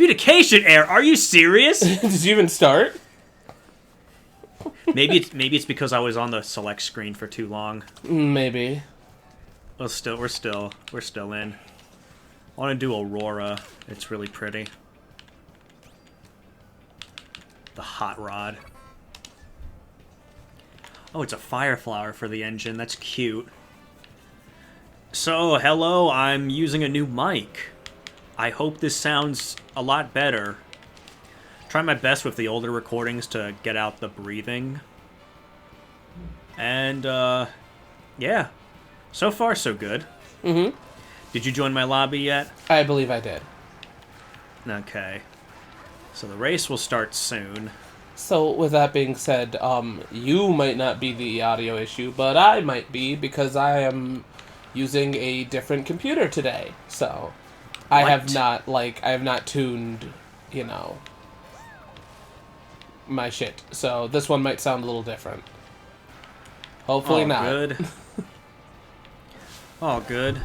Communication error. Are you serious? Did you even start? Maybe it's because I was on the select screen for too long. Maybe. Well, we're still in. I want to do Aurora. It's really pretty. The hot rod. Oh, it's a fire flower for the engine. That's cute. So, hello, I'm using a new mic. I hope this sounds a lot better. Try my best with the older recordings to get out the breathing. And, yeah. So far, so good. Mm-hmm. Did you join my lobby yet? I believe I did. Okay. So the race will start soon. So, with that being said, you might not be the audio issue, but I might be, because I am using a different computer today. So, I have not tuned, my shit. So, this one might sound a little different. Hopefully not. Good. Oh, good.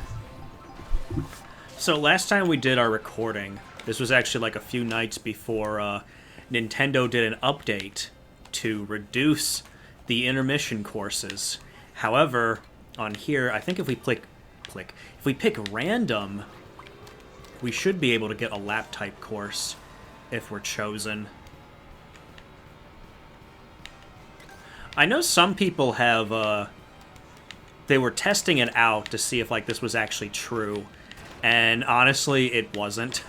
So last time we did our recording, this was actually like a few nights before Nintendo did an update to reduce the intermission courses. However, on here, I think if we pick random, we should be able to get a lap type course if we're chosen. I know some people have, they were testing it out to see if, like, this was actually true. And honestly, it wasn't.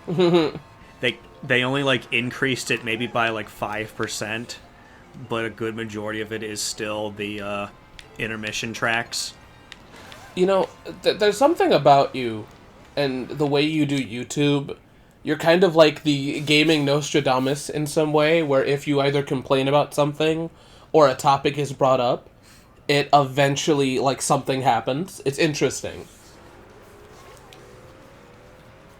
They only, like, increased it maybe by, like, 5%. But a good majority of it is still the, intermission tracks. You know, there's something about you and the way you do YouTube. You're kind of like the gaming Nostradamus in some way, where if you either complain about something or a topic is brought up, it eventually, like, something happens. It's interesting.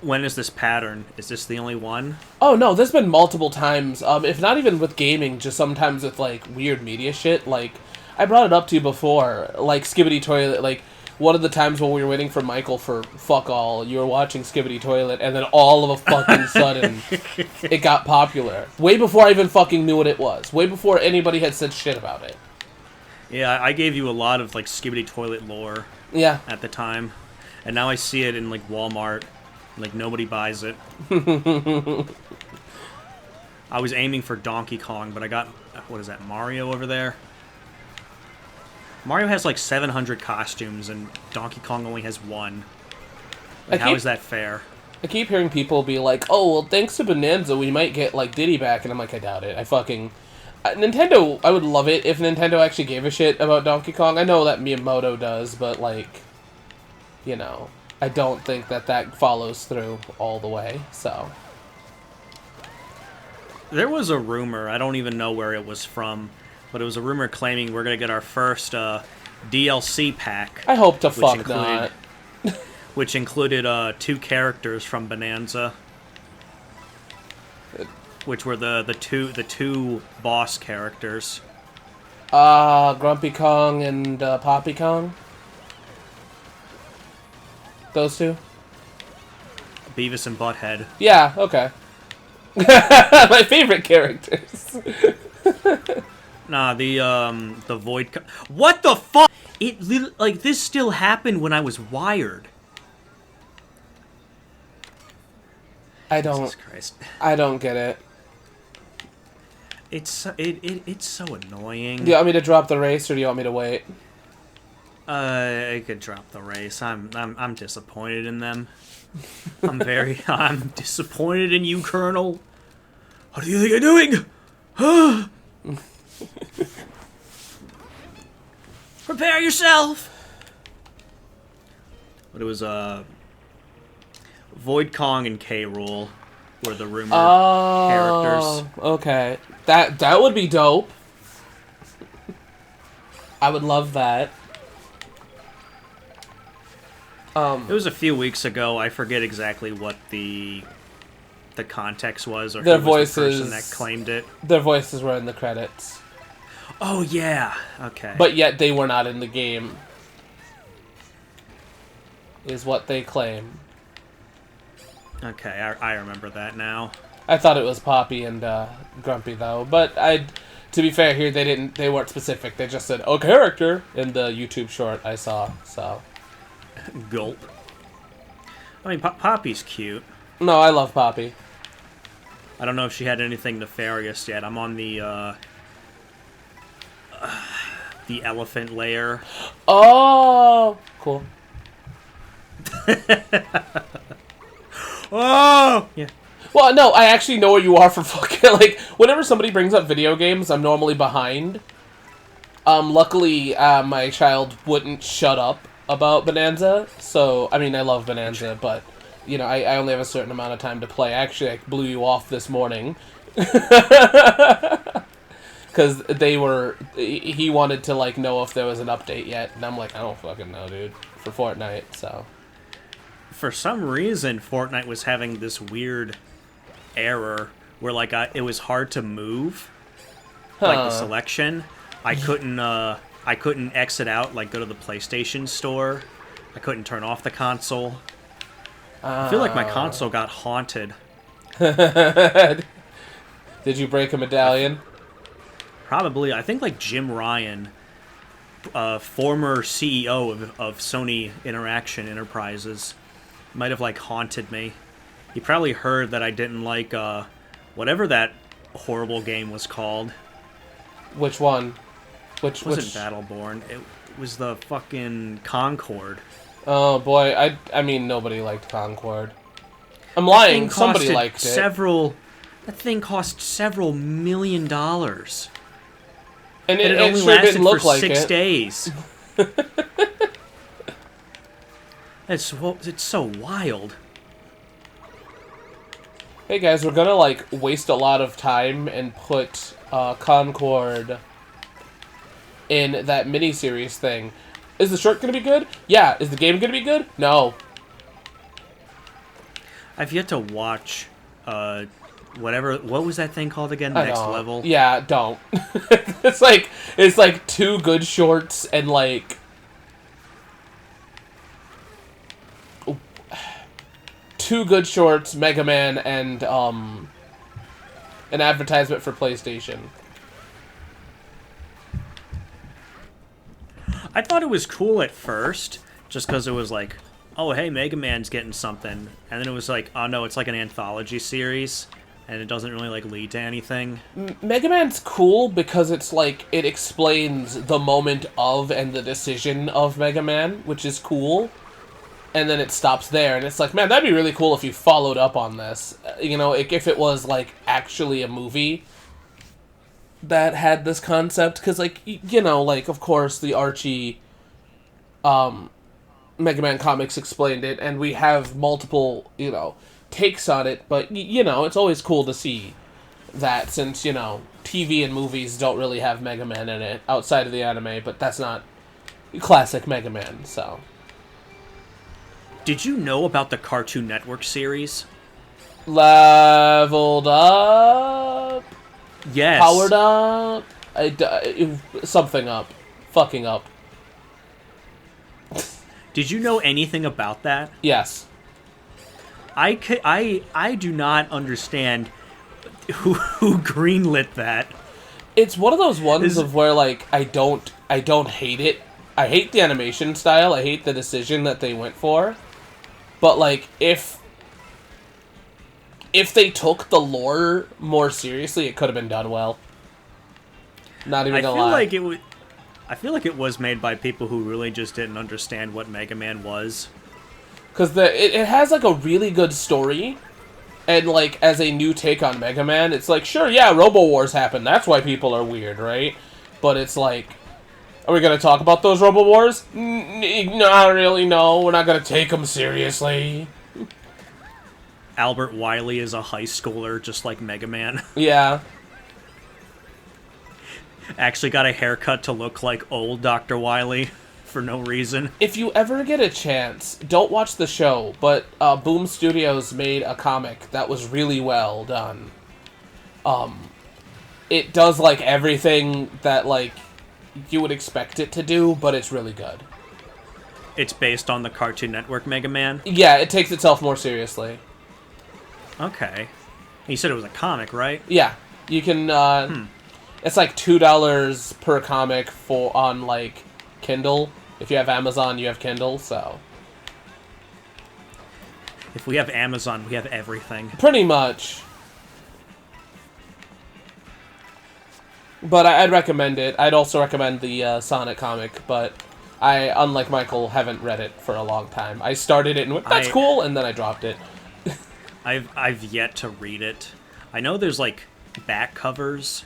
When is this pattern? Is this the only one? Oh, no, there's been multiple times. If not even with gaming, just sometimes with, like, weird media shit. Like, I brought it up to you before. Like, Skibidi Toilet. Like, one of the times when we were waiting for Michael for fuck all, you were watching Skibidi Toilet, and then all of a fucking sudden, it got popular. Way before I even fucking knew what it was. Way before anybody had said shit about it. Yeah, I gave you a lot of, like, Skibidi Toilet lore. Yeah. At the time. And now I see it in, like, Walmart. Like, nobody buys it. I was aiming for Donkey Kong, but I got, what is that, Mario over there? Mario has, like, 700 costumes, and Donkey Kong only has one. Like, how is that fair? I keep hearing people be like, oh, well, thanks to Bonanza, we might get, like, Diddy back, and I'm like, I doubt it. Nintendo, I would love it if Nintendo actually gave a shit about Donkey Kong. I know that Miyamoto does, but, like, I don't think that follows through all the way, so. There was a rumor, I don't even know where it was from, but it was a rumor claiming we're going to get our first DLC pack. I hope to fuck not. Which included 2 characters from Bonanza. Which were the two boss characters. Grumpy Kong and Poppy Kong? Those two? Beavis and Butthead. Yeah, okay. My favorite characters. Nah, the Void... What the fuck? Like, this still happened when I was wired. Jesus Christ. I don't get it. It's so annoying. Do you want me to drop the race, or do you want me to wait? I could drop the race. I'm disappointed in them. I'm disappointed in you, Colonel. What do you think you're doing? Huh? Prepare yourself. But it was Void Kong and K. Rool were the rumored characters. Okay. That would be dope. I would love that. It was a few weeks ago. I forget exactly what the context was, or their who was voices, the person that claimed it. Their voices were in the credits. Oh, yeah. Okay. But yet they were not in the game, is what they claim. Okay, I remember that now. I thought it was Poppy and Grumpy though, but to be fair here, they weren't specific. They just said a character in the YouTube short I saw. So Gulp. I mean, Poppy's cute. no, I love Poppy. I don't know if she had anything nefarious yet. I'm on the elephant layer. Oh, cool. Oh! Yeah. Well, no, I actually know where you are for fucking, like, whenever somebody brings up video games, I'm normally behind. Luckily, my child wouldn't shut up about Bonanza, so, I mean, I love Bonanza, but, you know, I only have a certain amount of time to play. Actually, I blew you off this morning. Because he wanted to, like, know if there was an update yet, and I'm like, I don't fucking know, dude, for Fortnite, so. For some reason, Fortnite was having this weird error where, like, it was hard to move, like, the selection. I couldn't exit out, like, go to the PlayStation store. I couldn't turn off the console. I feel like my console got haunted. Did you break a medallion? Probably. I think, like, Jim Ryan, former CEO of Sony Interaction Enterprises, might have, like, haunted me. He probably heard that I didn't like, whatever that horrible game was called. Which one? It wasn't Battleborn. It was the fucking Concord. Oh, boy. I mean, nobody liked Concord. I'm lying. Somebody liked it. That thing cost several $1 million. And it only sure lasted didn't look for like 6 it. days. It's so wild. Hey guys, we're gonna like waste a lot of time and put Concord in that mini-series thing. Is the short gonna be good? Yeah. Is the game gonna be good? No. I've yet to watch what was that thing called again? Next Level? Yeah, don't. it's like 2 good shorts and like 2 good shorts, Mega Man, and an advertisement for PlayStation. I thought it was cool at first, just because it was like, oh, hey, Mega Man's getting something. And then it was like, oh, no, it's like an anthology series, and it doesn't really, like, lead to anything. Mega Man's cool because it's like, it explains the moment of and the decision of Mega Man, which is cool. And then it stops there, and it's like, man, that'd be really cool if you followed up on this. You know, if it was, like, actually a movie that had this concept. Because, like, you know, like, of course, the Archie Mega Man comics explained it, and we have multiple, you know, takes on it. But, you know, it's always cool to see that, since, you know, TV and movies don't really have Mega Man in it outside of the anime, but that's not classic Mega Man, so... Did you know about the Cartoon Network series? Leveled up? Yes. Powered up? Something up. Fucking up. Did you know anything about that? Yes. I do not understand who greenlit that. It's one of those ones of where, like, I don't hate it. I hate the animation style. I hate the decision that they went for. But, like, if they took the lore more seriously, it could have been done well. Not even gonna lie. I feel like it was made by people who really just didn't understand what Mega Man was. Because it has, like, a really good story. And, like, as a new take on Mega Man, it's like, sure, yeah, Robo Wars happened. That's why people are weird, right? But it's like... Are we going to talk about those Robo Wars? Not really, no. We're not going to take them seriously. Albert Wily is a high schooler, just like Mega Man. Yeah. Actually got a haircut to look like old Dr. Wily for no reason. If you ever get a chance, don't watch the show, but Boom Studios made a comic that was really well done. It does, like, everything that, like... you would expect it to do, but it's really good. It's based on the Cartoon Network Mega Man? Yeah, it takes itself more seriously. Okay. You said it was a comic, right? Yeah, you can. It's like $2 per comic on like Kindle. If you have Amazon, you have Kindle, so If we have Amazon, we have everything. pretty much. But I'd recommend it. I'd also recommend the Sonic comic, but I, unlike Michael, haven't read it for a long time. I started it and went, that's cool, and then I dropped it. I've yet to read it. I know there's like back covers,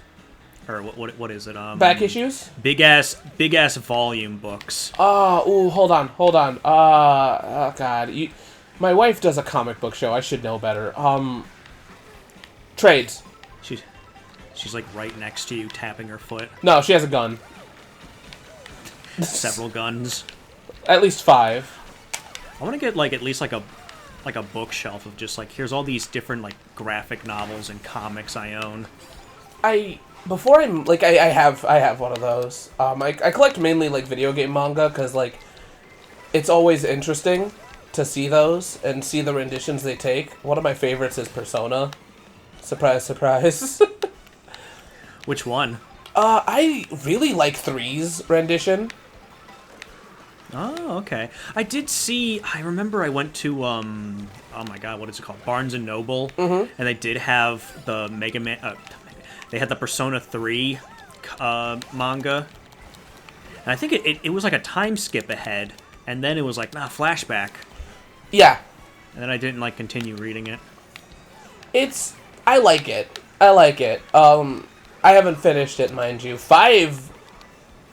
or what is it? Back issues? Big ass volume books. Hold on. Oh god, my wife does a comic book show. I should know better. Trades. She's like right next to you, tapping her foot. No, she has a gun. Several guns. At least 5. I want to get like at least like a bookshelf of just like here's all these different like graphic novels and comics I own. I have one of those. I collect mainly like video game manga because like it's always interesting to see those and see the renditions they take. One of my favorites is Persona. Surprise, surprise. Which one? I really like 3's rendition. Oh, okay. I remember I went to, oh my god, what is it called? Barnes & Noble. Mm-hmm. And they did have the Mega Man, they had the Persona 3 manga. And I think it was like a time skip ahead. And then it was like, flashback. Yeah. And then I didn't, like, continue reading it. I like it. I haven't finished it, mind you. 5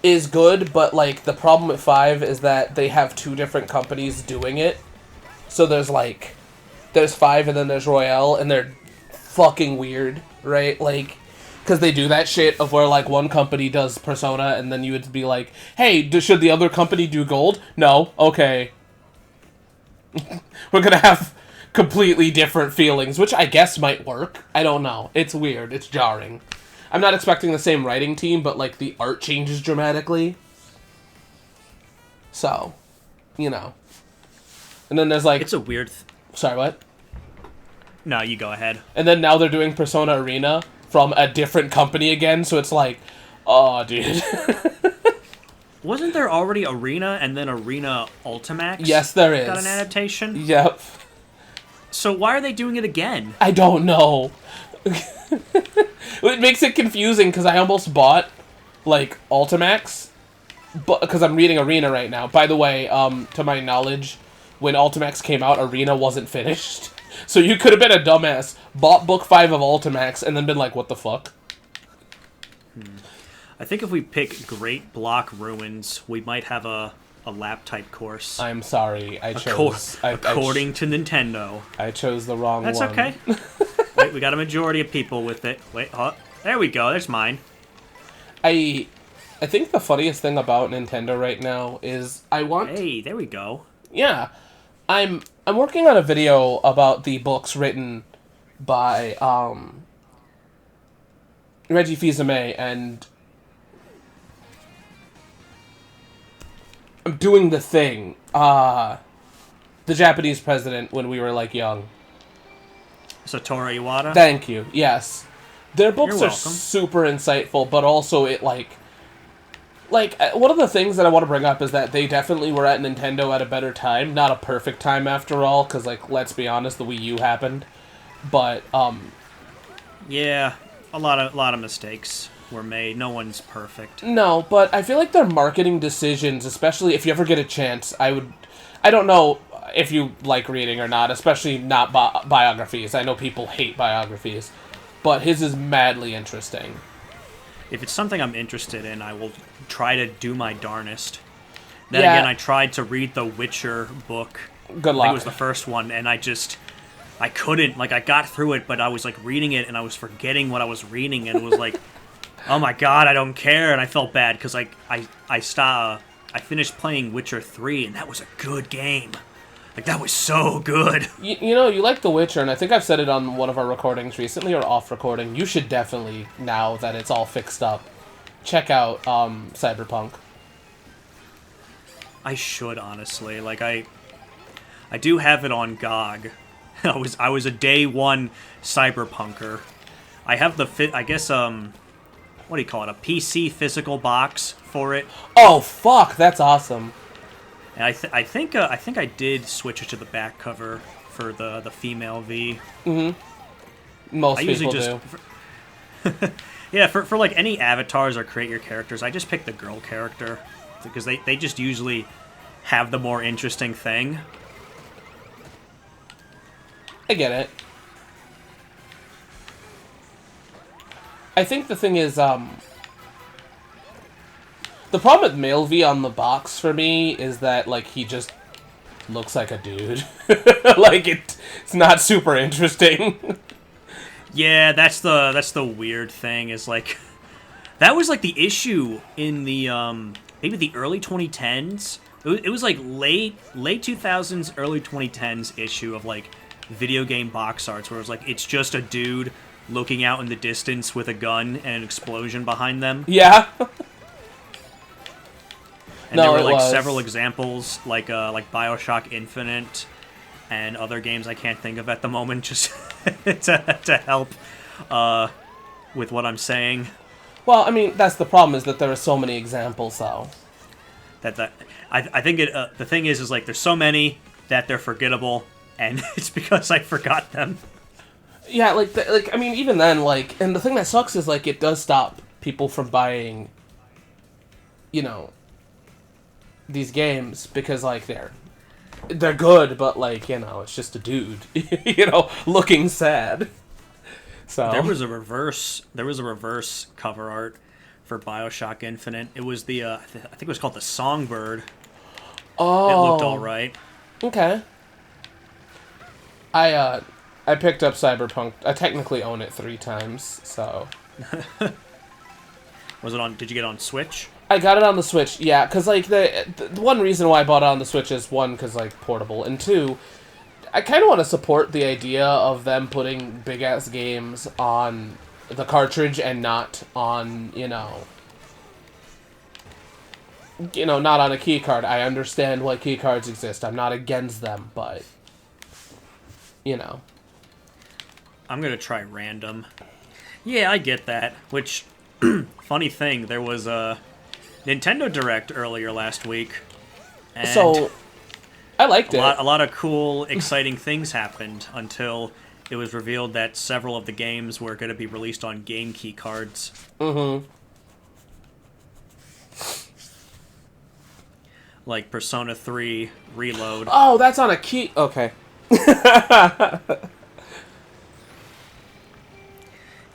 is good, but like the problem with 5 is that they have 2 different companies doing it. So there's 5 and then there's Royale, and they're fucking weird, right? Like, because they do that shit of where like one company does Persona, and then you would be like, hey, should the other company do Gold? No, okay. We're gonna have completely different feelings, which I guess might work. I don't know. It's weird. It's jarring. I'm not expecting the same writing team, but like the art changes dramatically. So, you know. And then there's like... It's a weird... Sorry, what? No, you go ahead. And then now they're doing Persona Arena from a different company again, so it's like, oh, dude. Wasn't there already Arena and then Arena Ultimax? Yes, there is. Got an adaptation? Yep. So why are they doing it again? I don't know. It makes it confusing because I almost bought like Ultimax, but because I'm reading Arena right now. By the way, to my knowledge, when Ultimax came out, Arena wasn't finished, so you could have been a dumbass, bought book 5 of Ultimax, and then been like, "What the fuck?" I think if we pick Great Block Ruins, we might have a lap type course. I'm sorry, I chose. According to Nintendo, I chose the wrong one. That's okay. Wait, we got a majority of people with it. Wait, there we go. There's mine. I think the funniest thing about Nintendo right now is Hey, there we go. Yeah, I'm working on a video about the books written by Reggie Fils-Aimé, and I'm doing the thing. The Japanese president when we were like young. Satoru Iwata? Thank you. Yes. Their books You're are welcome. super insightful, but also it like one of the things that I want to bring up is that they definitely were at Nintendo at a better time. Not a perfect time after all, because like let's be honest, the Wii U happened. But yeah, a lot of mistakes were made. No one's perfect. No, but I feel like their marketing decisions, especially if you ever get a chance, I don't know if you like reading or not, especially not biographies. I know people hate biographies, but his is madly interesting. If it's something I'm interested in, I will try to do my darnest. Then Yeah. again, I tried to read the Witcher book. Good I think luck. it was the first one, and I couldn't. Like, I got through it, but I was, like, reading it, and I was forgetting what I was reading, and it was like, oh my god, I don't care, and I felt bad, because, like, I finished playing Witcher 3, and that was a good game. Like, that was so good. You know, you like The Witcher, and I think I've said it on one of our recordings recently, or off recording. You should definitely, now that it's all fixed up, check out Cyberpunk. I should, honestly. Like, I do have it on GOG, I was a day one cyberpunker. I have I guess what do you call it? A PC physical box for it. Oh fuck, that's awesome. And I think I did switch it to the back cover for the female V. Most I people usually just do. yeah, for like any avatars or create your characters, I just pick the girl character because they just usually have the more interesting thing. I get it. I think the thing is, the problem with male V on the box for me is that, like, he just looks like a dude. Like, it's not super interesting. Yeah, that's the weird thing is like that was like the issue in the maybe the early 2010s. It was like late 2000s, early 2010s issue of like video game box arts where it was like it's just a dude looking out in the distance with a gun and an explosion behind them. Yeah. And there were like several examples like BioShock Infinite and other games I can't think of at the moment just to help with what I'm saying. Well, I mean, that's the problem, is that there are so many examples, though. I think the thing is like there's so many that they're forgettable, and it's because I forgot them. Yeah, like I mean, even then, like, and the thing that sucks is, like, it does stop people from buying, you know, these games because, like, they're good, but, like, you know, it's just a dude, you know, looking sad. So there was a reverse cover art for BioShock Infinite. It was the I think it was called the Songbird. Oh, it looked all right. Okay. I picked up Cyberpunk. I technically own it 3 times, so. Was it on? Did you get it on Switch? I got it on the Switch, yeah, because, like, the one reason why I bought it on the Switch is, 1, because, like, portable, and 2, I kind of want to support the idea of them putting big-ass games on the cartridge and not on, not on a keycard. I understand why keycards exist. I'm not against them, but, I'm going to try random. Yeah, I get that, which, funny thing, there was a Nintendo Direct earlier last week. And so, I liked it. A lot of cool, exciting things happened until it was revealed that several of the games were going to be released on game key cards. Mm-hmm. Like Persona 3 Reload. Oh, that's on a key... Okay.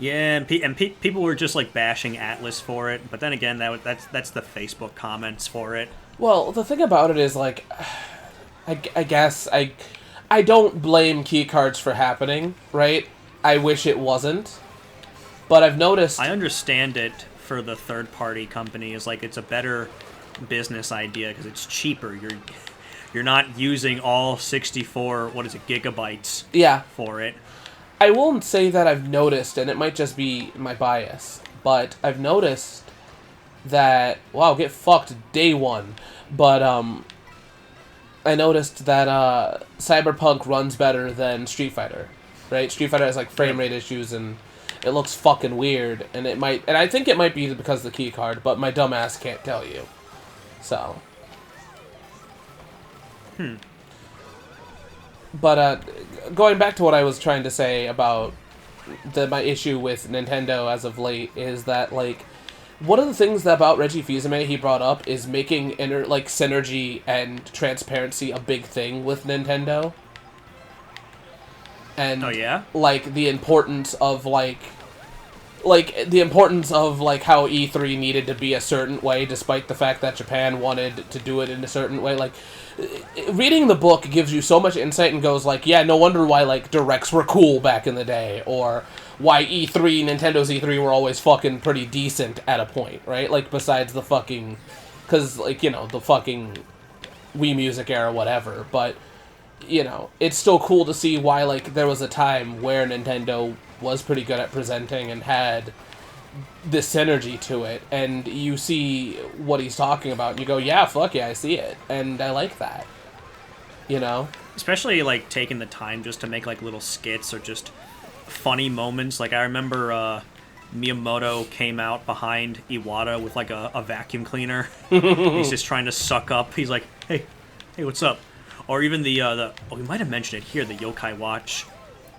Yeah, and people were just like bashing Atlas for it, but then again, that's the Facebook comments for it. Well, the thing about it is, like, I guess I don't blame keycards for happening, right? I wish it wasn't, but I've noticed. I understand it for the third-party company is like it's a better business idea because it's cheaper. You're not using all 64 gigabytes. Yeah. For it. I won't say that I've noticed, and it might just be my bias, but I've noticed that, wow, get fucked day one, but I noticed that Cyberpunk runs better than Street Fighter, right? Street Fighter has, like, frame rate issues, and it looks fucking weird, and I think it might be because of the key card, but my dumb ass can't tell you, so. But going back to what I was trying to say about my issue with Nintendo as of late is that, like, one of the things about Reggie Fils-Aimé he brought up is making synergy and transparency a big thing with Nintendo. And like the importance of how E3 needed to be a certain way, despite the fact that Japan wanted to do it in a certain way. Like, reading the book gives you so much insight and goes like, yeah, no wonder why, like, directs were cool back in the day, or why Nintendo's E3 were always fucking pretty decent at a point, right? Like, besides the fucking, because, like, the fucking Wii Music era, whatever, but, it's still cool to see why, like, there was a time where Nintendo was pretty good at presenting and had this synergy to it, and you see what he's talking about, and you go, yeah, fuck yeah, I see it, and I like that. you know? Especially, like, taking the time just to make, like, little skits or just funny moments. Like, I remember Miyamoto came out behind Iwata with, like, a vacuum cleaner. He's just trying to suck up. He's like, hey, what's up? Or even we might have mentioned it here, the Yokai Watch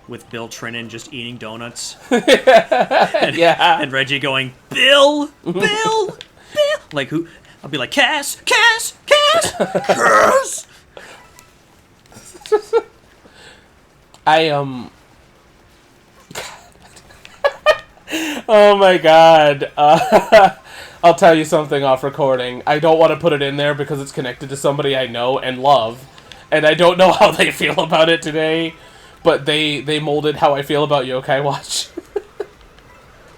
with Bill Trinan just eating donuts. Yeah. And Reggie going, Bill! Like, who? I'll be like, Cass! Cass! Oh my god. I'll tell you something off recording. I don't want to put it in there because it's connected to somebody I know and love. And I don't know how they feel about it today. But they molded how I feel about Yokai Watch.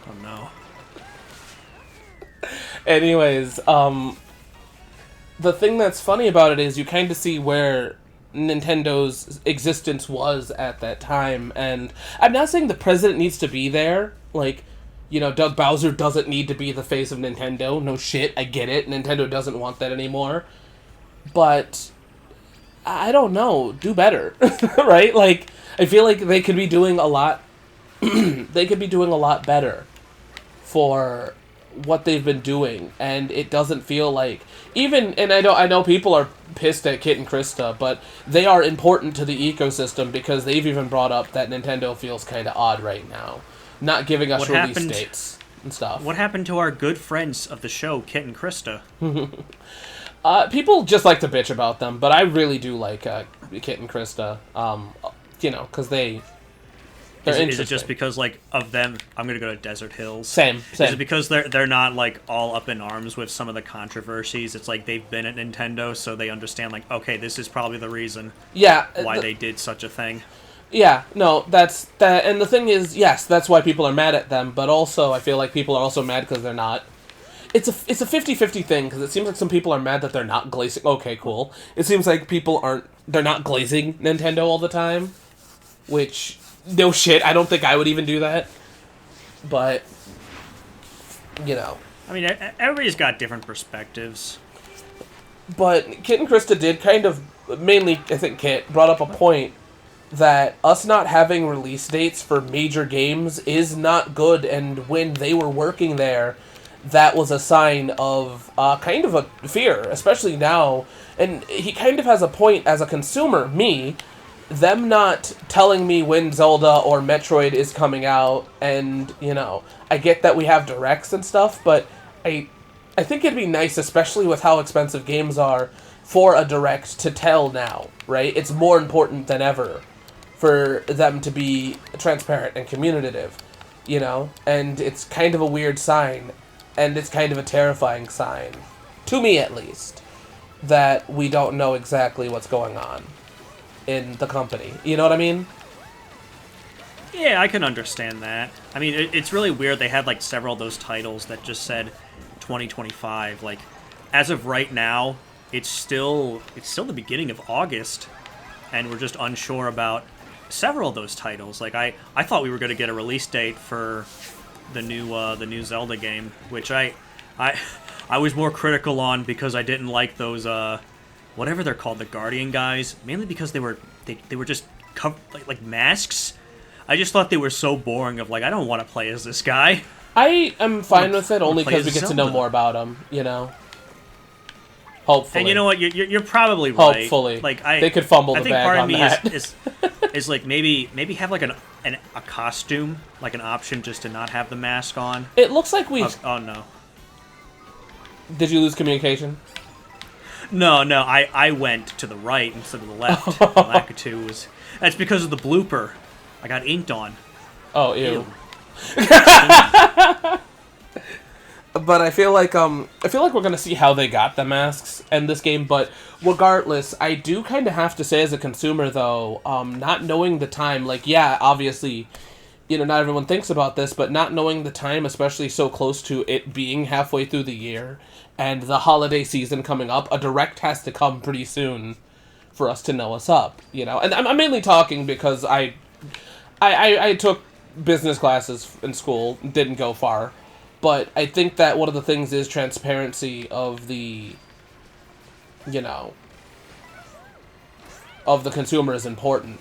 Oh no. Anyways, the thing that's funny about it is you kind of see where Nintendo's existence was at that time, and I'm not saying the president needs to be there, like, you know, Doug Bowser doesn't need to be the face of Nintendo, no shit, I get it, Nintendo doesn't want that anymore, but, I don't know, do better, right, like, I feel like they could be doing a lot, they could be doing a lot better for what they've been doing, and it doesn't feel like even, and I know people are pissed at Kit and Krista, but they are important to the ecosystem because they've even brought up that Nintendo feels kind of odd right now, not giving us release dates and stuff. What happened to our good friends of the show, Kit and Krista? People just like to bitch about them, but I really do like Kit and Krista, you know, because they're is it just because, like, of them, I'm going to go to Desert Hills? Same. Is it because they're not, like, all up in arms with some of the controversies? It's like they've been at Nintendo, so they understand, like, okay, this is probably the reason why they did such a thing. Yeah, no, that's that. And the thing is, yes, that's why people are mad at them, but also I feel like people are also mad because they're not. It's a 50-50 thing, because it seems like some people are mad that they're not glazing. Okay, cool. It seems like they're not glazing Nintendo all the time, which... No shit, I don't think I would even do that. But, you know. I mean, everybody's got different perspectives. But Kit and Krista did kind of, mainly, I think Kit, brought up a point that us not having release dates for major games is not good, and when they were working there, that was a sign of kind of a fear, especially now. And he kind of has a point as a consumer, me, them not telling me when Zelda or Metroid is coming out, and, you know, I get that we have directs and stuff, but I think it'd be nice, especially with how expensive games are, for a direct to tell now, right? It's more important than ever for them to be transparent and communicative, you know? And it's kind of a weird sign, and it's kind of a terrifying sign, to me at least, that we don't know exactly what's going on in the company. You know what I mean? Yeah, I can understand that. I mean, it's really weird. They had, like, several of those titles that just said 2025. Like, as of right now, it's still the beginning of August, and we're just unsure about several of those titles. Like, I thought we were going to get a release date for the new Zelda game, which I was more critical on because I didn't like those whatever they're called, the Guardian guys, mainly because they were just like masks. I just thought they were so boring. Of like, I don't want to play as this guy. I am fine with it only because we get to know more about them. You know, hopefully. And you know what? You're probably right. Hopefully, like they could fumble the bag on that. I think part of me is like maybe have like a costume, like an option just to not have the mask on. It looks like we. Oh no! Did you lose communication? No, I went to the right instead of the left. Lakitu was... That's because of the blooper. I got inked on. Oh, ew. But I feel like we're gonna see how they got the masks in this game, but regardless, I do kind of have to say as a consumer, though, not knowing the time, like, yeah, obviously, you know, not everyone thinks about this, but not knowing the time, especially so close to it being halfway through the year, and the holiday season coming up, a direct has to come pretty soon for us to know what's up, you know? And I'm mainly talking because I took business classes in school, didn't go far, but I think that one of the things is transparency of the, you know, of the consumer is important.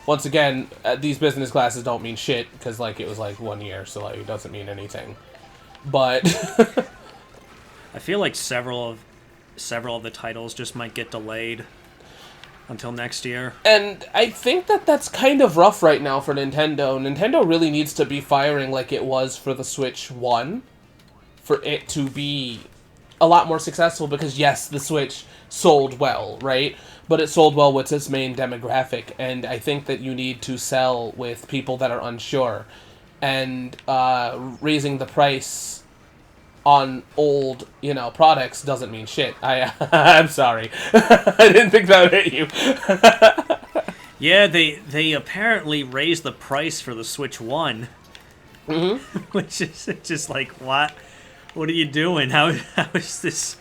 Once again, these business classes don't mean shit, because, like, it was, like, 1 year, so, like, it doesn't mean anything. But... I feel like several of the titles just might get delayed until next year. And I think that that's kind of rough right now for Nintendo. Nintendo really needs to be firing like it was for the Switch 1 for it to be a lot more successful, because yes, the Switch sold well, right? But it sold well with its main demographic, and I think that you need to sell with people that are unsure. And raising the price on old, products doesn't mean shit. I'm sorry. I didn't think that would hit you. Yeah, they apparently raised the price for the Switch 1. Mm-hmm. Which is just like, what? What are you doing? How is this?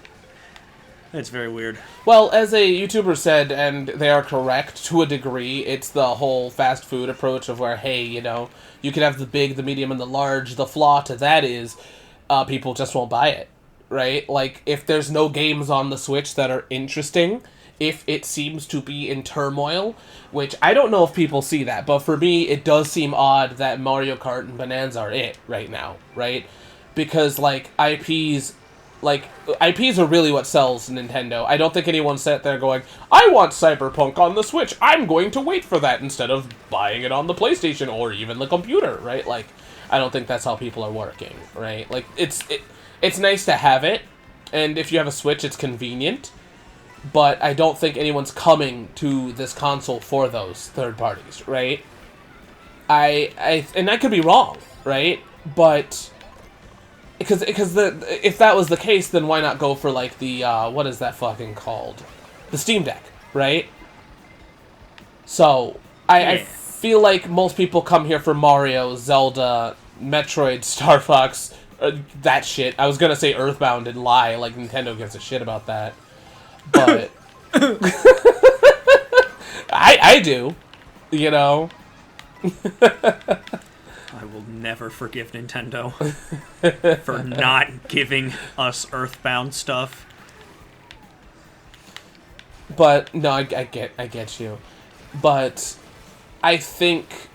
That's very weird. Well, as a YouTuber said, and they are correct to a degree, it's the whole fast food approach of where, hey, you can have the big, the medium, and the large. The flaw to that is people just won't buy it, right? Like, if there's no games on the Switch that are interesting, if it seems to be in turmoil, which I don't know if people see that, but for me, it does seem odd that Mario Kart and Bonanza are it right now, right? Because, IPs are really what sells Nintendo. I don't think anyone sat there going, I want Cyberpunk on the Switch, I'm going to wait for that, instead of buying it on the PlayStation or even the computer, right? I don't think that's how people are working, right? It's nice to have it, and if you have a Switch, it's convenient, but I don't think anyone's coming to this console for those third parties, right? And I could be wrong, right? But because if that was the case, then why not go for the what is that fucking called? The Steam Deck, right? So I feel like most people come here for Mario, Zelda, Metroid, Star Fox, that shit. I was gonna say Earthbound and lie, like Nintendo gives a shit about that, but I do, I will never forgive Nintendo for not giving us Earthbound stuff. But no, I get you. But I think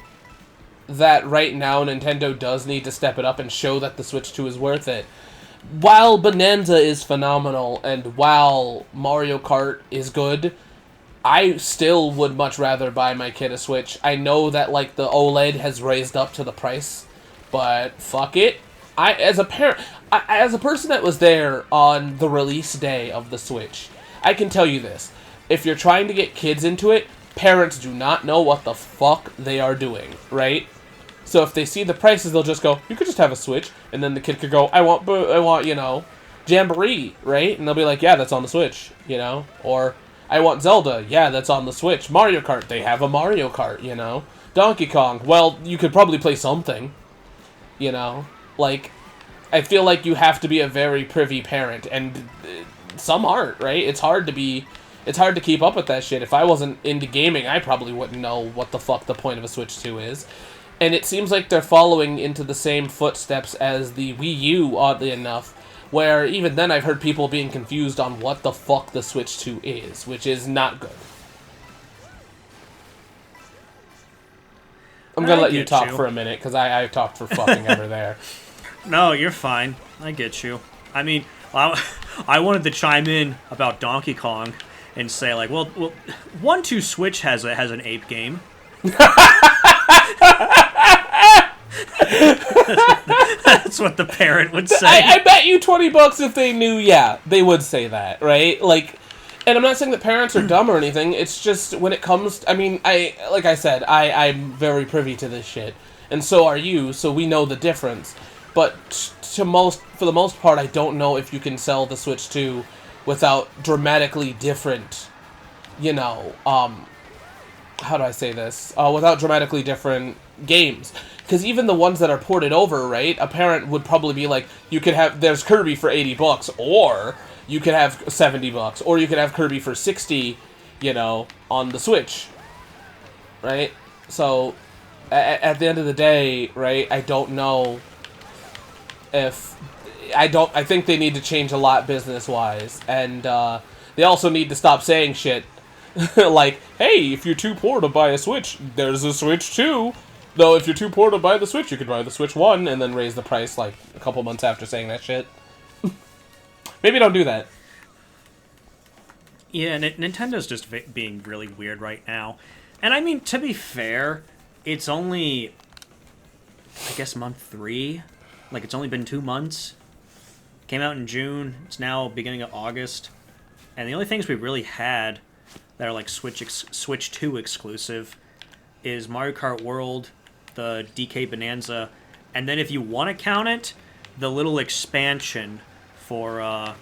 that right now Nintendo does need to step it up and show that the Switch 2 is worth it. While Bonanza is phenomenal and while Mario Kart is good, I still would much rather buy my kid a Switch. I know that the OLED has raised up to the price, but fuck it. As a person that was there on the release day of the Switch, I can tell you this. If you're trying to get kids into it, parents do not know what the fuck they are doing, right? So if they see the prices, they'll just go, you could just have a Switch, and then the kid could go, I want, Jamboree, right? And they'll be like, yeah, that's on the Switch, or I want Zelda, yeah, that's on the Switch. Mario Kart, they have a Mario Kart, Donkey Kong, well, you could probably play something, I feel like you have to be a very privy parent, and some aren't, right? It's hard to keep up with that shit. If I wasn't into gaming, I probably wouldn't know what the fuck the point of a Switch 2 is. And it seems like they're following into the same footsteps as the Wii U, oddly enough, where even then I've heard people being confused on what the fuck the Switch 2 is, which is not good. I'm gonna let you talk for a minute, because I talked for fucking ever there. No, you're fine. I get you. I mean, I wanted to chime in about Donkey Kong and say, well, 1-2 Switch has an ape game. That's what the parent would say. I bet you $20 if they knew, they would say that, right? And I'm not saying that parents are dumb or anything, it's just when it comes, like I said, I'm very privy to this shit, and so are you, so we know the difference, but for the most part, I don't know if you can sell the Switch 2 without dramatically different, how do I say this? Without dramatically different games. Because even the ones that are ported over, right? A parent would probably be like, there's Kirby for $80, or you could have $70, or you could have Kirby for $60, on the Switch. Right? So, at the end of the day, right, I don't know if... I think they need to change a lot business-wise, and they also need to stop saying shit Like, hey, if you're too poor to buy a Switch, there's a Switch 2. Though, if you're too poor to buy the Switch, you could buy the Switch 1 and then raise the price, like, a couple months after saying that shit. Maybe don't do that. Yeah, Nintendo's just being really weird right now. And I mean, to be fair, it's only, I guess, month 3. Like, it's only been 2 months. Came out in June. It's now beginning of August. And the only things we really had that are, like, Switch 2 exclusive is Mario Kart World, the DK Bonanza, and then if you want to count it, the little expansion for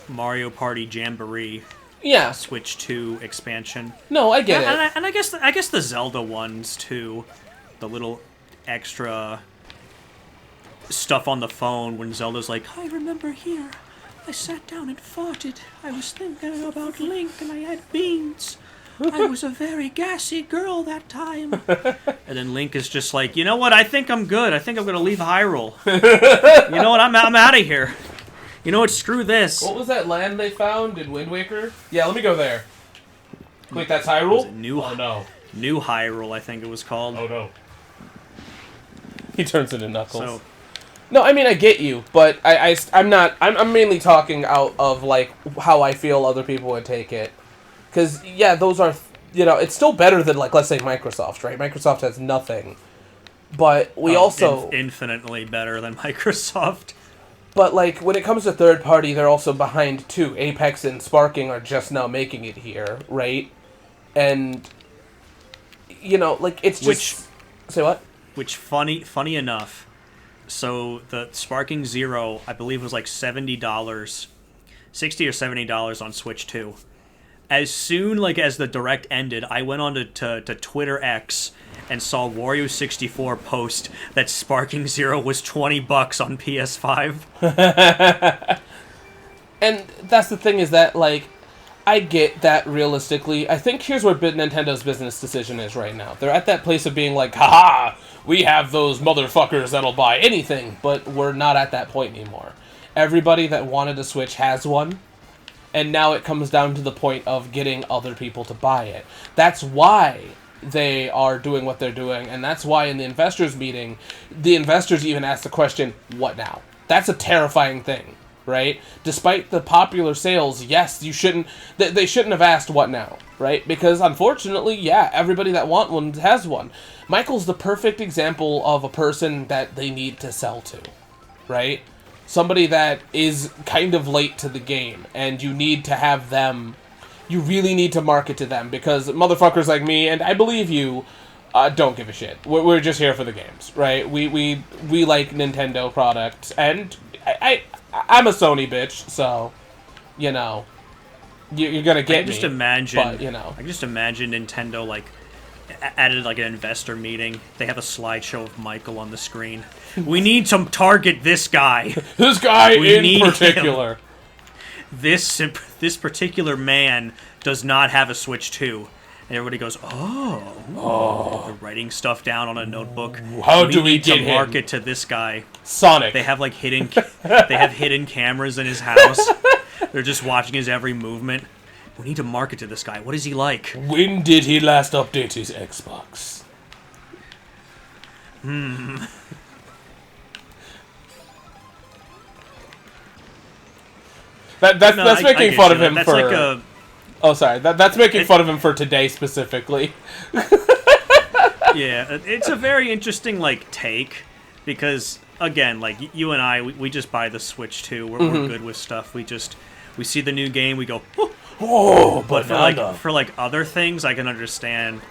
Mario Party Jamboree. Yeah. Switch 2 expansion. No, I get it. And I guess the Zelda ones too, the little extra stuff on the phone when Zelda's like, I remember here, I sat down and farted. I was thinking about Link and I had beans. I was a very gassy girl that time. And then Link is just like, you know what? I think I'm good. I think I'm going to leave Hyrule. You know what? I'm out of here. You know what? Screw this. What was that land they found in Wind Waker? Yeah, let me go there. Wait, that's Hyrule? Oh, no. New Hyrule, I think it was called. Oh, no. He turns into Knuckles. So, no, I mean, I get you, but I'm mainly talking out of, like, how I feel other people would take it. Because, yeah, those are, it's still better than, like, let's say Microsoft, right? Microsoft has nothing. But we also... Infinitely better than Microsoft. But, like, when it comes to third party, they're also behind, too. Apex and Sparking are just now making it here, right? And, like, it's just... Say what? Which, funny enough, so the Sparking Zero, I believe, was like $70, $60 or $70 on Switch 2. As soon as the Direct ended, I went on to Twitter X and saw Wario64 post that Sparking Zero was $20 on PS5. And that's the thing is that, like, I get that realistically. I think here's where Nintendo's business decision is right now. They're at that place of being like, haha, we have those motherfuckers that'll buy anything, but we're not at that point anymore. Everybody that wanted a Switch has one. And now it comes down to the point of getting other people to buy it. That's why they are doing what they're doing, and that's why in the investors meeting, the investors even asked the question, what now? That's a terrifying thing, right? Despite the popular sales, yes, they shouldn't have asked what now, right? Because unfortunately, yeah, everybody that wants one has one. Michael's the perfect example of a person that they need to sell to, right? Somebody that is kind of late to the game, and you need to have them, you really need to market to them, because motherfuckers like me, and I believe you, don't give a shit. We're just here for the games, right? We like Nintendo products, and I'm a Sony bitch, so, you're gonna get me. I can just imagine, but, I can just imagine Nintendo, added an investor meeting. They have a slideshow of Michael on the screen. We need to target this guy. This guy in particular. This particular man does not have a Switch 2. And everybody goes, oh. They're writing stuff down on a notebook. How do we get to market to this guy? Sonic. They have hidden cameras in his house. They're just watching his every movement. We need to market to this guy. What is he like? When did he last update his Xbox? That's making fun of him for... Oh, sorry. That's making fun of him for today specifically. Yeah, it's a very interesting, take, because, again, you and I, we just buy the Switch 2. We're good with stuff. We see the new game, we go, oh, but for other things, I can understand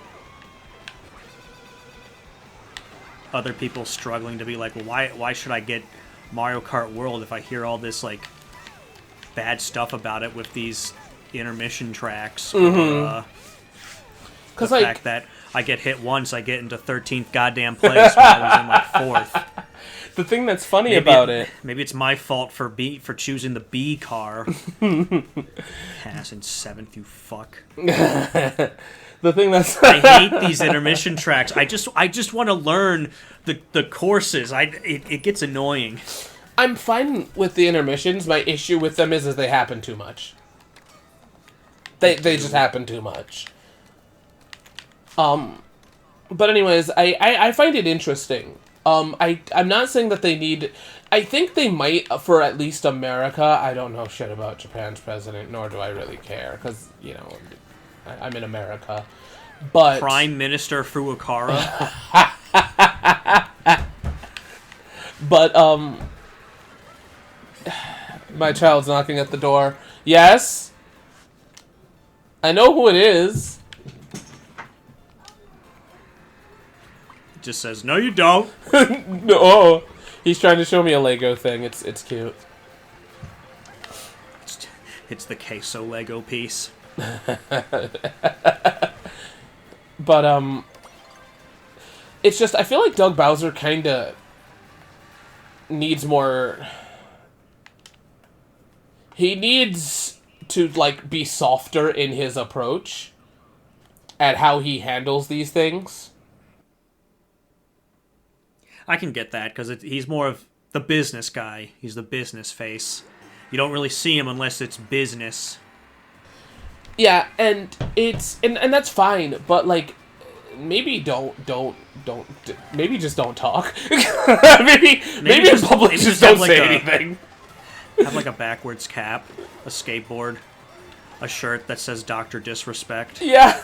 other people struggling to be like, well, why should I get Mario Kart World if I hear all this, bad stuff about it with these intermission tracks? Because the fact that I get hit once, I get into 13th goddamn place when I was in 4th. The thing that's funny about it... Maybe it's my fault for choosing the B car. Pass in 7th, you fuck. The thing that's... I hate these intermission tracks. I just want to learn the courses. It gets annoying. I'm fine with the intermissions. My issue with them is they happen too much. They just happen too much. But anyways, I find it interesting. I'm not saying that they need... I think they might, for at least America. I don't know shit about Japan's president, nor do I really care, because, you know, I'm in America. But... Prime Minister Furukawa. But, my child's knocking at the door. Yes? I know who it is. It just says, no you don't. No. He's trying to show me a Lego thing. It's cute. It's the queso Lego piece. But, it's just, I feel like Doug Bowser kinda needs more... He needs to, like, be softer in his approach at how he handles these things. I can get that, because he's more of the business guy. He's the business face. You don't really see him unless it's business. Yeah, and it's... And that's fine, but, like, maybe maybe just don't talk. maybe in public just don't say anything. Have, like, a backwards cap, a skateboard, a shirt that says Dr. Disrespect. Yeah.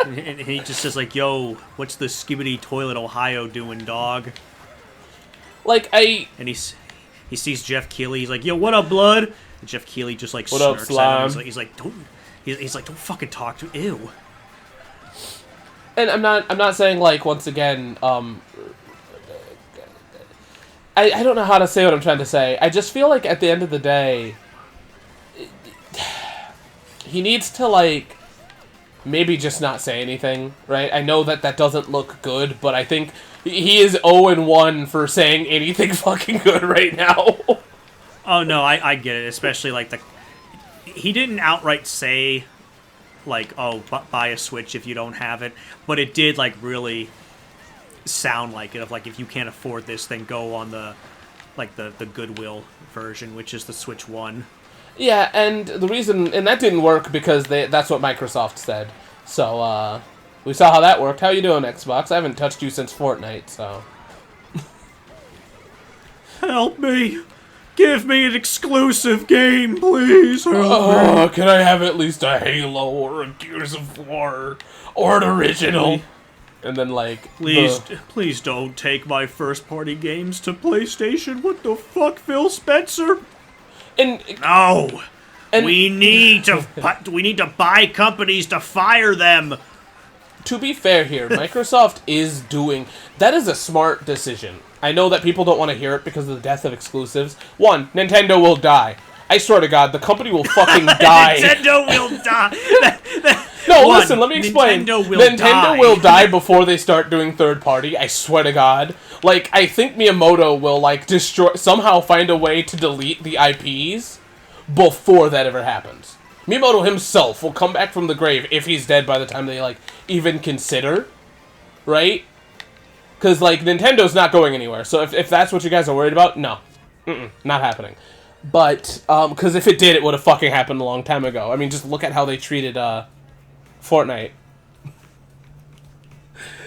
And he just says, like, yo, what's the Skibbity Toilet Ohio doing, dog? Like, And he sees Jeff Keighley, he's like, yo, what up, blood? And Jeff Keighley just, like, smirks at him. He's like, don't fucking talk to... Ew. And I'm not saying, like, once again, I don't know how to say what I'm trying to say. I just feel like at the end of the day, he needs to, like... Maybe just not say anything, right? I know that doesn't look good, but I think he is 0-1 for saying anything fucking good right now. Oh, no, I get it. Especially, like, he didn't outright say, like, oh, buy a Switch if you don't have it. But it did, like, really sound like it. Of, like, if you can't afford this, then go on the Goodwill version, which is the Switch 1. Yeah, and the reason... And that didn't work because that's what Microsoft said. So, we saw how that worked. How you doing, Xbox? I haven't touched you since Fortnite, so... Help me! Give me an exclusive game, please! Oh, can I have at least a Halo or a Gears of War or an original? And then, like... Please don't take my first-party games to PlayStation. What the fuck, Phil Spencer? No! And we need to buy companies to fire them! To be fair here, Microsoft is doing... That is a smart decision. I know that people don't want to hear it because of the death of exclusives. One, Nintendo will die. I swear to God, the company will fucking die. Nintendo will die! No, listen, let me explain. Nintendo will die before they start doing third-party, I swear to God. Like, I think Miyamoto will, like, somehow find a way to delete the IPs before that ever happens. Miyamoto himself will come back from the grave if he's dead by the time they, like, even consider, right? Because, like, Nintendo's not going anywhere, so if that's what you guys are worried about, no. Not happening. But, because if it did, it would have fucking happened a long time ago. I mean, just look at how they treated, Fortnite.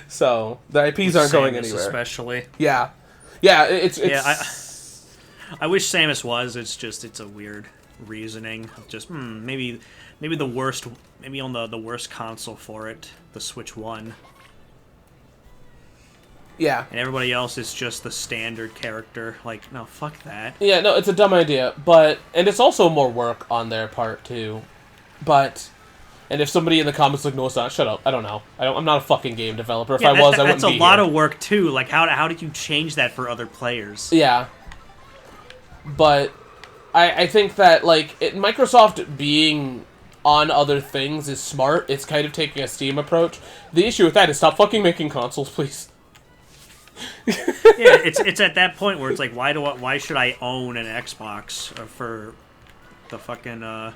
So the IPs aren't going anywhere. Especially. Yeah, it's yeah. I wish Samus was. It's a weird reasoning. Just maybe the worst. Maybe on the worst console for it, the Switch 1. Yeah. And everybody else is just the standard character. Like, no, fuck that. Yeah, no, it's a dumb idea, and it's also more work on their part too, but. And if somebody in the comments like, no, it's not, shut up. I don't know. I'm not a fucking game developer. If I was, I wouldn't be here. That's a lot of work, too. Like, how did you change that for other players? Yeah. But I think that, like, Microsoft being on other things is smart. It's kind of taking a Steam approach. The issue with that is stop fucking making consoles, please. Yeah, it's at that point where it's like, why should I own an Xbox for the fucking,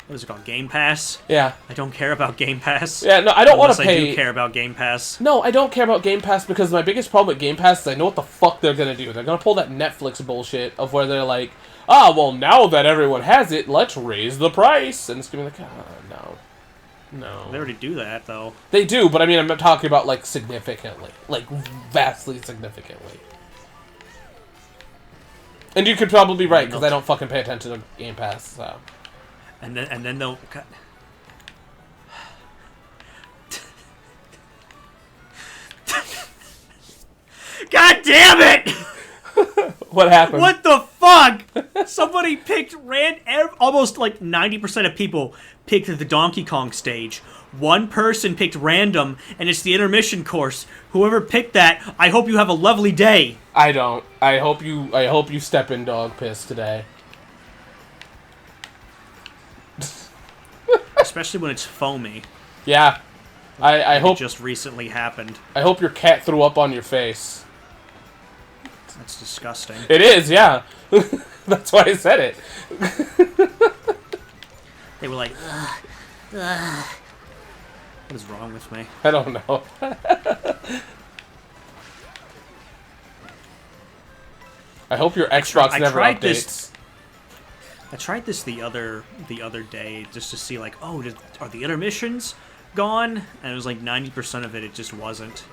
what is it called? Game Pass? Yeah. I don't care about Game Pass. Yeah, no, I don't want to pay... I do care about Game Pass. No, I don't care about Game Pass because my biggest problem with Game Pass is I know what the fuck they're going to do. They're going to pull that Netflix bullshit of where they're like, well, now that everyone has it, let's raise the price. And it's going to be like, no. No. They already do that, though. They do, but I mean, I'm not talking about, like, significantly. Like, vastly significantly. And you could probably be right, because I don't fucking pay attention to Game Pass, so... And then they'll... God damn it! What happened? What the fuck? Somebody picked almost like 90% of people picked the Donkey Kong stage. One person picked random, and it's the intermission course. Whoever picked that, I hope you have a lovely day. I don't. I hope you step in dog piss today. Especially when it's foamy. Yeah. I hope it just recently happened. I hope your cat threw up on your face. That's disgusting. It is, yeah. That's why I said it. They were like, ugh. What is wrong with me? I don't know. I hope your Xbox never updates. I tried this the other day just to see, like, are the intermissions gone? And it was like 90% of it just wasn't.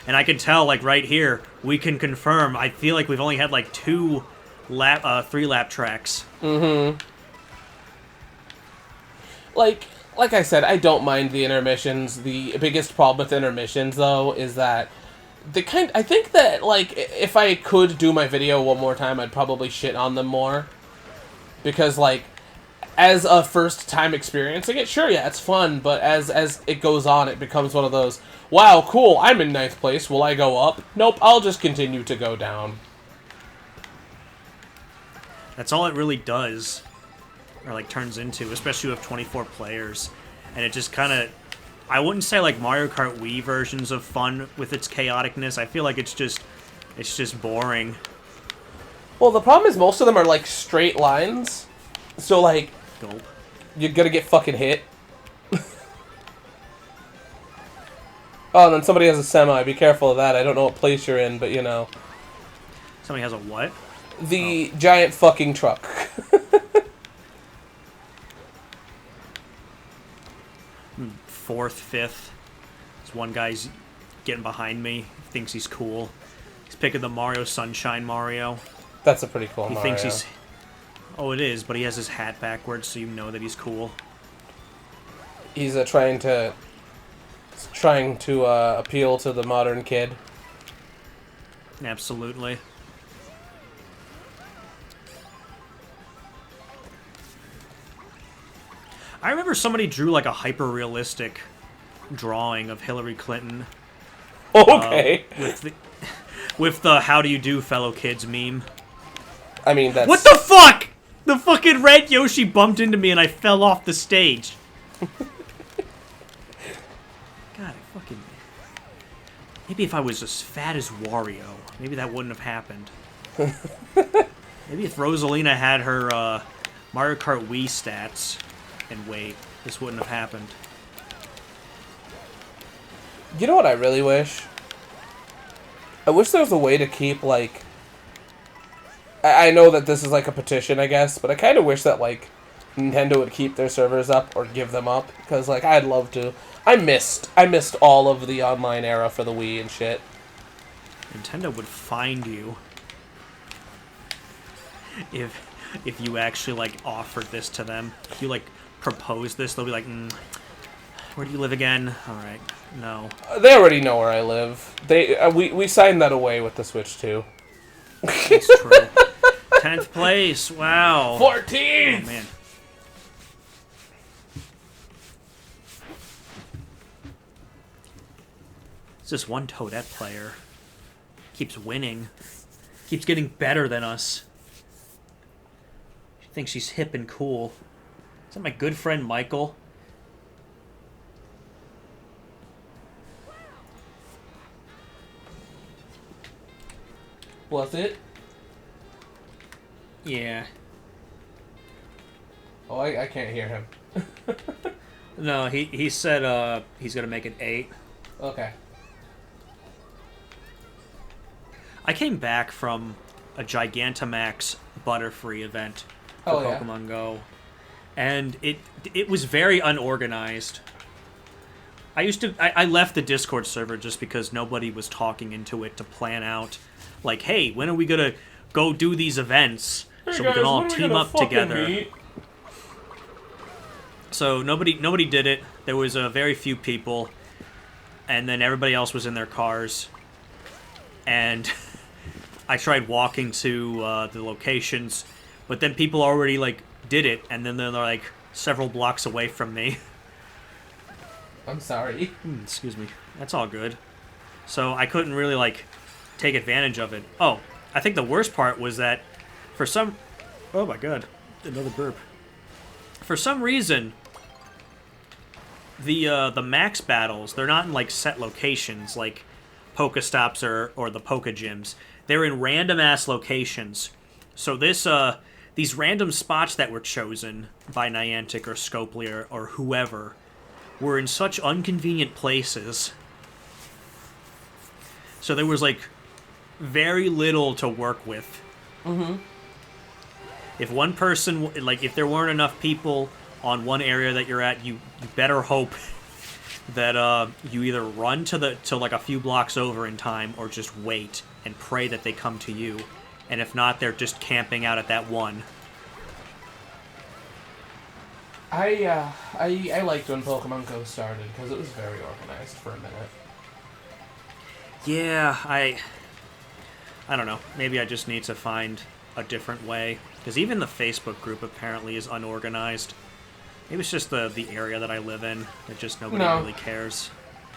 And I can tell, like, right here, we can confirm. I feel like we've only had, like, 3 lap tracks. Mm-hmm. Like I said, I don't mind the intermissions. The biggest problem with intermissions, though, is that I think that, like, if I could do my video one more time, I'd probably shit on them more. Because, like, as a first-time experiencing it, sure, yeah, it's fun, but as it goes on, it becomes one of those, wow, cool, I'm in 9th place, will I go up? Nope, I'll just continue to go down. That's all it really does, or, like, turns into, especially with 24 players. And it just kind of, I wouldn't say, like, Mario Kart Wii versions of fun with its chaoticness. I feel like it's just boring. Well, the problem is most of them are, like, straight lines. So, like, Gulp. you're gonna get fucking hit. Oh, and then somebody has a semi. Be careful of that. I don't know what place you're in, but, you know. Somebody has a what? The giant fucking truck. 4th, 5th. This one guy's getting behind me. Thinks he's cool. He's picking the Mario Sunshine Mario. That's a pretty cool He Mario. thinks he's... Oh, it is, but he has his hat backwards, so you know that he's cool. He's trying to appeal to the modern kid. Absolutely. I remember somebody drew like a hyper-realistic drawing of Hillary Clinton. Okay. With the "How do you do, fellow kids" meme. I mean, that's... What the fuck? The fucking red Yoshi bumped into me and I fell off the stage. God, I fucking... Maybe if I was as fat as Wario, maybe that wouldn't have happened. Maybe if Rosalina had her Mario Kart Wii stats and weight, this wouldn't have happened. You know what I really wish? I wish there was a way to keep, like... I know that this is, like, a petition, I guess, but I kind of wish that, like, Nintendo would keep their servers up or give them up, because, like, I'd love to. I missed all of the online era for the Wii and shit. Nintendo would find you if you actually, like, offered this to them. If you, like, propose this, they'll be like, where do you live again? Alright, no. They already know where I live. We signed that away with the Switch, too. That's true. 10th place, wow. 14th! Oh, man. It's this one Toadette player. Keeps winning. Keeps getting better than us. She thinks she's hip and cool. Is that my good friend Michael? Was it? Yeah. Oh, I can't hear him. No, he said he's gonna make it 8. Okay. I came back from a Gigantamax Butterfree event for Oh, yeah. Pokemon Go, and it was very unorganized. I left the Discord server just because nobody was talking into it to plan out, like, hey, when are we gonna go do these events so we can all team up together? So nobody did it. There was a very few people, and then everybody else was in their cars. And I tried walking to the locations, but then people already like did it, and then they're like several blocks away from me. I'm sorry. Excuse me. That's all good. So I couldn't really like take advantage of it. Oh, I think the worst part was that for some... Oh my god. Another burp. For some reason, the max battles, they're not in like set locations like Pokestops or the Poke Gyms. They're in random-ass locations. So these random spots that were chosen by Niantic or Scopely or whoever were in such inconvenient places. So there was, like, very little to work with. Mm-hmm. If one person, like, if there weren't enough people on one area that you're at, you better hope that you either run to like a few blocks over in time or just wait and pray that they come to you. And if not, they're just camping out at that one. I liked when Pokemon Go started because it was very organized for a minute. Yeah, I don't know. Maybe I just need to find a different way. Because even the Facebook group apparently is unorganized. Maybe it's just the area that I live in. That just nobody really cares.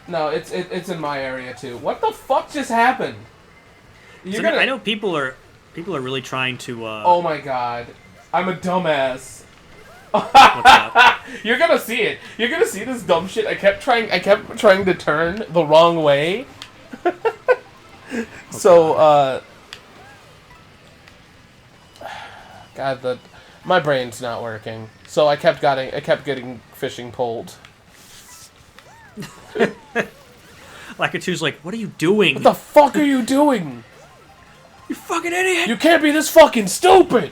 No, it's in my area too. What the fuck just happened? I know people are really trying to. Oh my god, I'm a dumbass. What's up? You're gonna see it. You're gonna see this dumb shit. I kept trying to turn the wrong way. So, God, my brain's not working. So I kept getting fishing poled. Lakitu's like, what are you doing? What the fuck are you doing? You fucking idiot! You can't be this fucking stupid!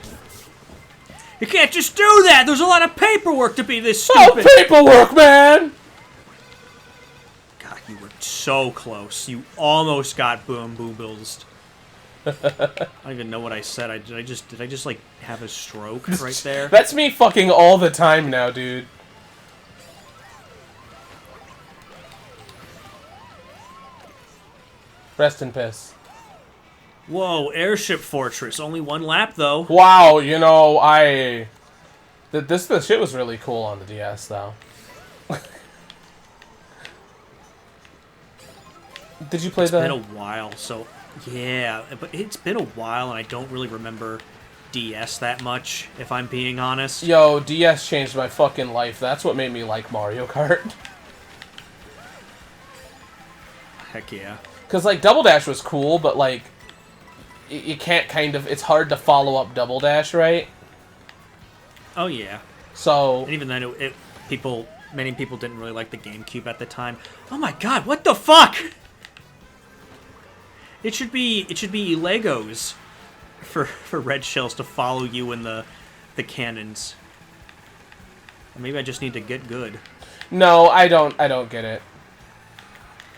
You can't just do that! There's a lot of paperwork to be this stupid! Oh, paperwork, man! God, you were so close. You almost got boom-bills. I don't even know what I said. Did I just like have a stroke right there? That's me fucking all the time now, dude. Rest in piss. Whoa, Airship Fortress. Only one lap, though. Wow, you know, this shit was really cool on the DS, though. Did you play that? It's been a while, so... Yeah, but it's been a while, and I don't really remember DS that much, if I'm being honest. Yo, DS changed my fucking life. That's what made me like Mario Kart. Heck yeah. Because, like, Double Dash was cool, but, like, you can't it's hard to follow up Double Dash, right? Oh, yeah. So... And even then, many people didn't really like the GameCube at the time. Oh my god, what the fuck?! It should be Legos for red shells to follow you in the cannons. Or maybe I just need to get good. No, I don't get it.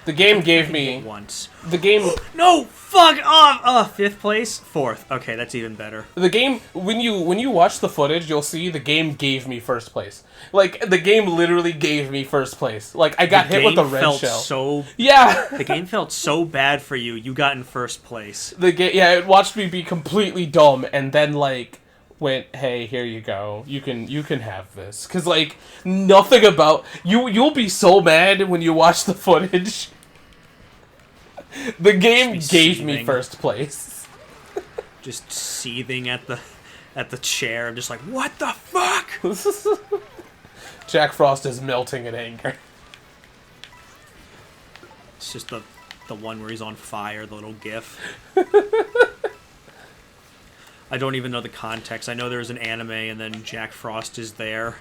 The game gave me once. The game No, fuck off. 5th place, 4th. Okay, that's even better. The game when you watch the footage, you'll see the game gave me 1st place. Like the game literally gave me 1st place. Like I got hit with the red shell. Yeah. The game felt so bad for you. You got in 1st place. It watched me be completely dumb and then like went, "Hey, here you go. You can have this." Cuz like nothing about you'll be so mad when you watch the footage. The game gave me 1st place. Just seething at the chair. I'm just like, what the fuck? Jack Frost is melting in anger. It's just the one where he's on fire, the little gif. I don't even know the context. I know there's an anime and then Jack Frost is there.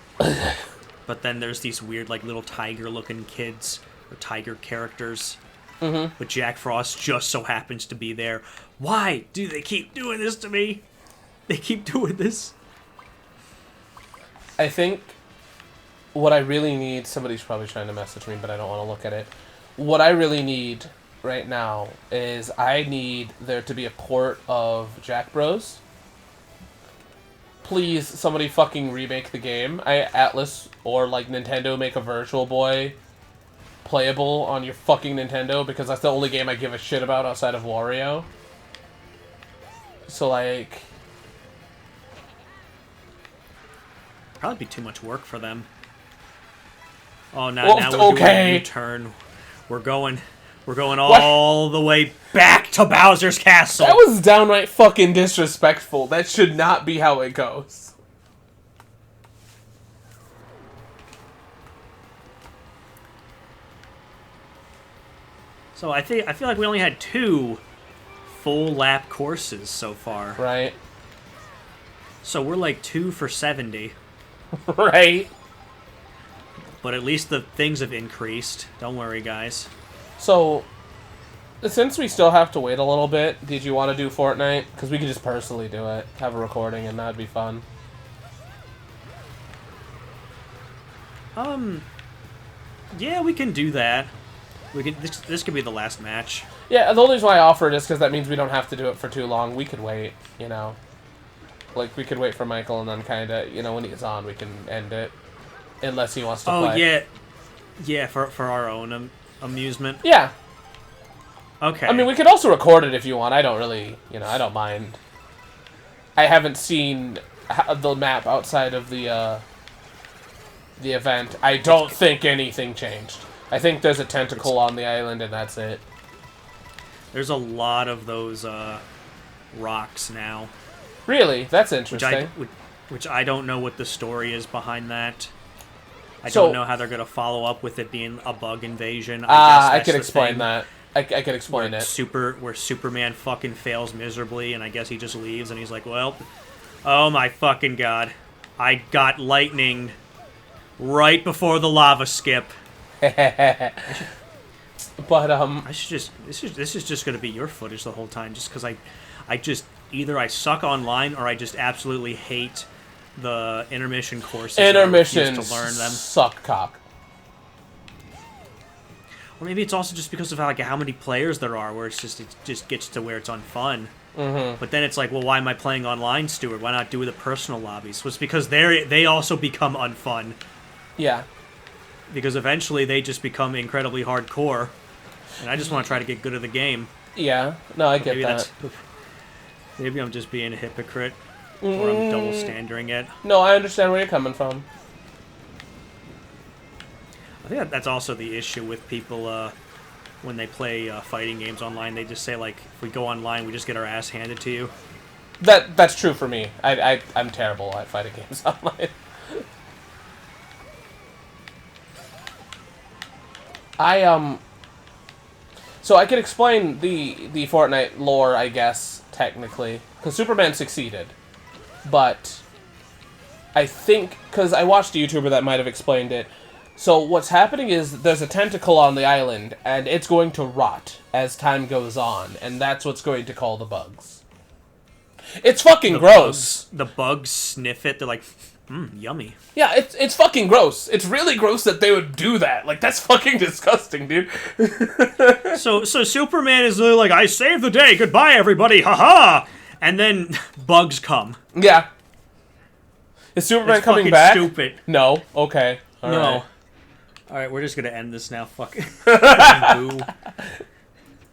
But then there's these weird, like, little tiger-looking kids, or tiger characters. Mm-hmm. But Jack Frost just so happens to be there. Why do they keep doing this to me? They keep doing this. I think what I really need... Somebody's probably trying to message me, but I don't want to look at it. What I really need right now is I need there to be a port of Jack Bros. Please, somebody fucking remake the game. Atlas or, like, Nintendo make a Virtual Boy playable on your fucking Nintendo, because that's the only game I give a shit about outside of Wario. So, like... Probably be too much work for them. Oh, now we're doing a U-turn. We're going all the way back to Bowser's Castle. That was downright fucking disrespectful. That should not be how it goes. So I feel like we only had 2 full lap courses so far. Right. So we're like 2 for 70. Right. But at least the things have increased. Don't worry, guys. So, since we still have to wait a little bit, did you want to do Fortnite? Because we could just personally do it. Have a recording, and that'd be fun. Yeah, we can do that. We can. This could be the last match. Yeah, the only reason why I offer it is because that means we don't have to do it for too long. We could wait, you know. Like, we could wait for Michael, and then kind of, you know, when he's on, we can end it. Unless he wants to play. Oh, yeah. Yeah, for our own amusement. Yeah. Okay. I mean, we could also record it if you want. I don't really, you know, I don't mind. I haven't seen the map outside of the event. I don't think anything changed. I think there's a tentacle on the island, and that's it. There's a lot of those rocks now. Really? That's interesting. Which I don't know what the story is behind that. I So- don't know how they're going to follow up with it being a bug invasion. I could explain that. I could explain it. Where Superman fucking fails miserably, and I guess he just leaves, and he's like, well, oh my fucking god. I got lightning right before the lava skip. But, I should just... This is just going to be your footage the whole time, just because I just... Either I suck online, or I just absolutely hate the intermission courses. intermissions to learn them. suck cock. Or maybe it's also just because of how many players there are, where it just gets to where it's unfun. Mm-hmm. But then it's like, well, why am I playing online, Stuart? Why not do the personal lobbies? Well, it's because they also become unfun. Yeah. Because eventually they just become incredibly hardcore, and I just want to try to get good at the game. Yeah. No, I get that. Maybe I'm just being a hypocrite, or I'm double standarding it. No, I understand where you're coming from. I think that's also the issue with people when they play fighting games online. They just say, like, if we go online, we just get our ass handed to you. That's true for me. I'm terrible at fighting games online. So I could explain the Fortnite lore, I guess, technically, because Superman succeeded, but I think, because I watched a YouTuber that might have explained it. So what's happening is there's a tentacle on the island, and it's going to rot as time goes on, and that's what's going to call the bugs. It's fucking gross. The bugs sniff it. They're like, yummy. Yeah, it's fucking gross. It's really gross that they would do that. Like, that's fucking disgusting, dude. So Superman is literally like, I saved the day. Goodbye, everybody. Haha. And then bugs come. Yeah. Is Superman That's coming fucking back? stupid. No. Okay. No. Right. All right, we're just gonna end this now. Fuck. Boo.